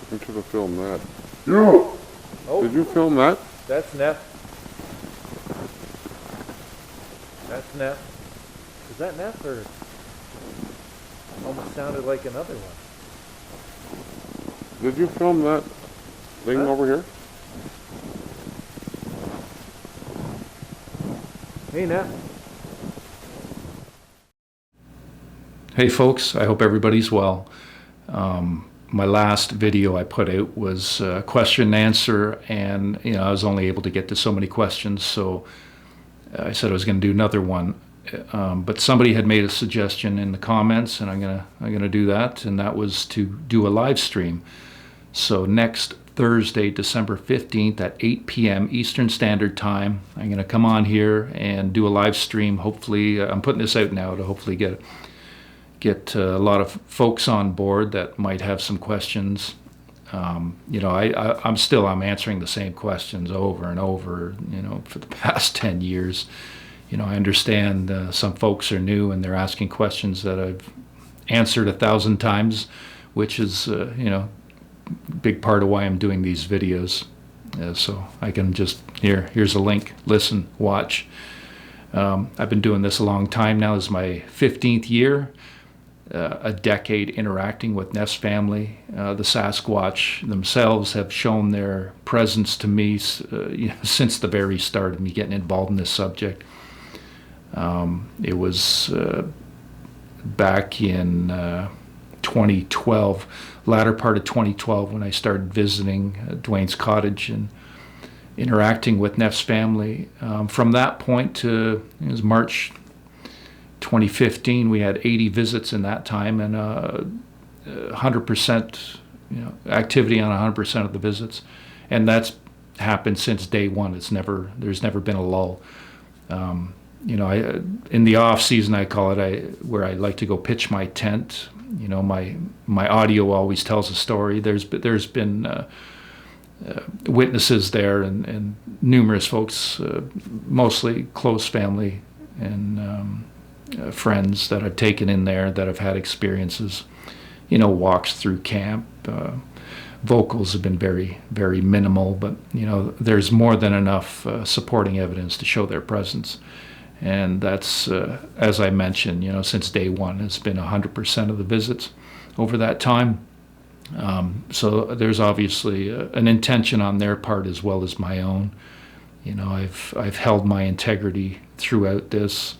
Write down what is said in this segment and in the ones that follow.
I should have filmed that. Yeah. Oh, Did you film that? that's Neff. That's Neff. Is that Neff or almost sounded like another one? Did you film that thing Huh? over here? Hey, Neff. Hey folks, I hope everybody's well. My last video I put out was question and answer, and I was only able to get to so many questions, so I said I was going to do another one. But somebody had made a suggestion in the comments, and I'm gonna do that, and that was to do a live stream. So next Thursday, December 15th at 8 p.m. Eastern Standard Time, I'm going to come on here and do a live stream. Hopefully, I'm putting this out now to hopefully get a lot of folks on board that might have some questions. I'm answering the same questions over and over, for the past 10 years. I understand some folks are new and they're asking questions that I've answered 1,000 times, which is, big part of why I'm doing these videos. So I can just, here's a link, listen, watch. I've been doing this a long time now. This is my 15th year. A decade interacting with Neff's family. The Sasquatch themselves have shown their presence to me since the very start of me getting involved in this subject. It was back in 2012, latter part of 2012, when I started visiting Dwayne's cottage and interacting with Neff's family. From that point to, it was March 2015, we had 80 visits in that time, and 100%, activity on 100% of the visits, and that's happened since day one. There's never been a lull. In the off season, I call it, where I like to go pitch my tent. My audio always tells a story. There's been witnesses there, and numerous folks, mostly close family and friends that I've taken in there that have had experiences, walks through camp. Vocals have been very, very minimal, but there's more than enough supporting evidence to show their presence. And that's, as I mentioned, since day one, it's been 100% of the visits over that time. So there's obviously an intention on their part as well as my own. I've held my integrity throughout this.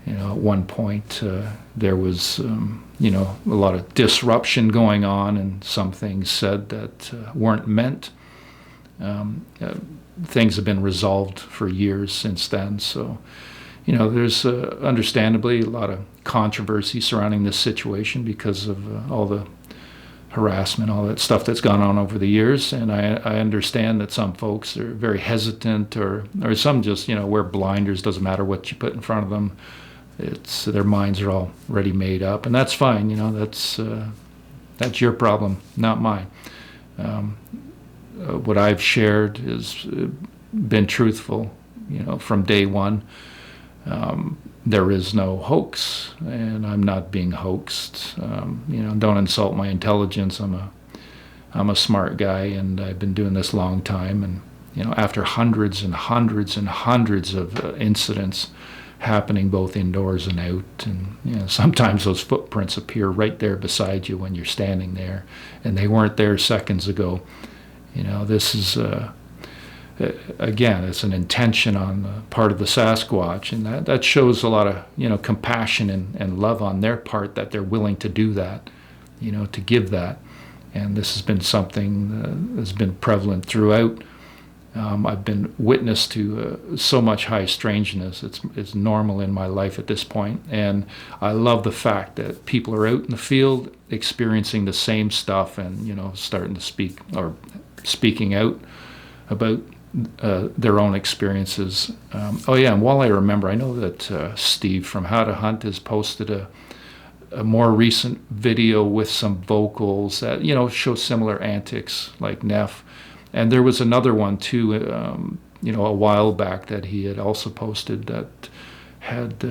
At one point, there was, a lot of disruption going on, and some things said that weren't meant. Things have been resolved for years since then. So, there's understandably a lot of controversy surrounding this situation because of all the harassment, all that stuff that's gone on over the years. And I understand that some folks are very hesitant, or some just, wear blinders. Doesn't matter what you put in front of them. Their minds are already made up, and that's fine. That's your problem, not mine. What I've shared has been truthful, from day one. There is no hoax, and I'm not being hoaxed. Don't insult my intelligence. I'm a smart guy, and I've been doing this a long time. And after hundreds and hundreds and hundreds of incidents happening both indoors and out, and sometimes those footprints appear right there beside you when you're standing there, and they weren't there seconds ago. This is again, it's an intention on the part of the Sasquatch, and that shows a lot of compassion and love on their part, that they're willing to do that, to give that. And this has been something that's been prevalent throughout. I've been witness to so much high strangeness. It's normal in my life at this point, and I love the fact that people are out in the field experiencing the same stuff, and starting to speaking out about their own experiences. And while I remember, I know that Steve from How to Hunt has posted a more recent video with some vocals that show similar antics like Neff. And there was another one too, a while back, that he had also posted that had,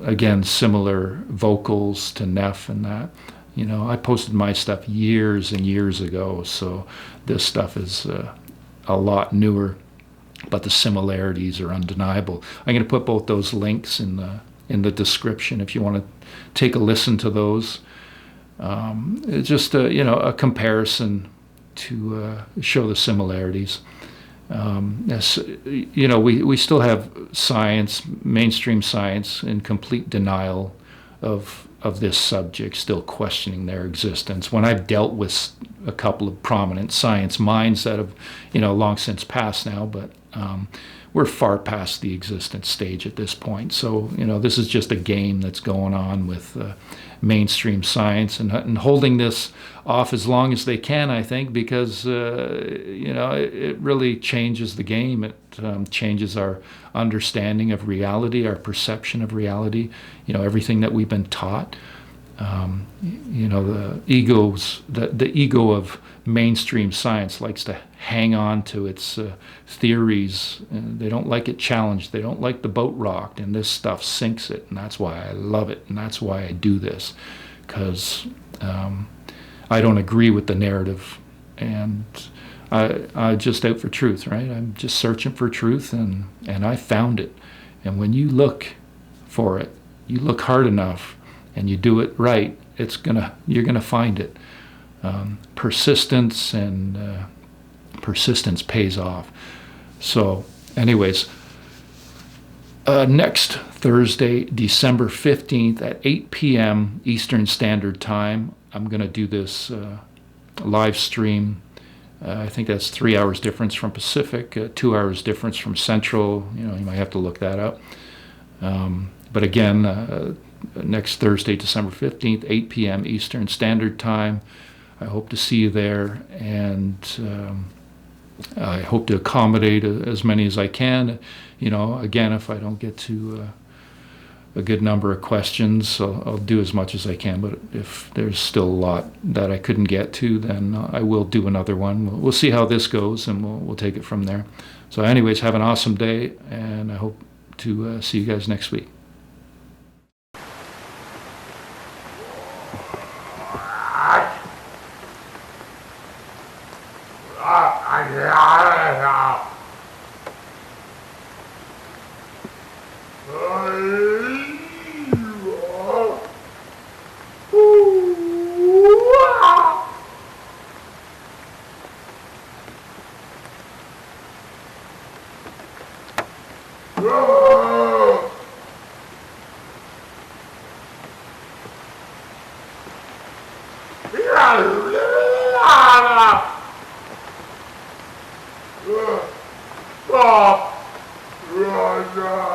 again, similar vocals to Neff and that. You know, I posted my stuff years and years ago, so this stuff is a lot newer, but the similarities are undeniable. I'm going to put both those links in the description if you want to take a listen to those. It's just a comparison to show the similarities. Yes, we still have science, mainstream science, in complete denial of this subject, still questioning their existence. When I've dealt with a couple of prominent science minds that have, long since passed now, but we're far past the existence stage at this point. So, this is just a game that's going on with mainstream science and holding this off as long as they can, I think, because, it really changes the game. It changes our understanding of reality, our perception of reality, everything that we've been taught. The ego of mainstream science likes to hang on to its theories. And they don't like it challenged. They don't like the boat rocked, and this stuff sinks it. And that's why I love it, and that's why I do this, because I don't agree with the narrative, and I'm just out for truth, right? I'm just searching for truth, and I found it. And when you look for it, you look hard enough, and you do it right, you're gonna find it. Persistence pays off. So, anyways, next Thursday, December 15th at 8 p.m. Eastern Standard Time, I'm gonna do this live stream. I think that's 3 hours difference from Pacific, 2 hours difference from Central. You might have to look that up. But again, next Thursday, December 15th, 8 p.m. Eastern Standard Time. I hope to see you there, and I hope to accommodate as many as I can. Again, if I don't get to a good number of questions, I'll do as much as I can. But if there's still a lot that I couldn't get to, then I will do another one. We'll see how this goes, and we'll take it from there. So anyways, have an awesome day, and I hope to see you guys next week. Oh,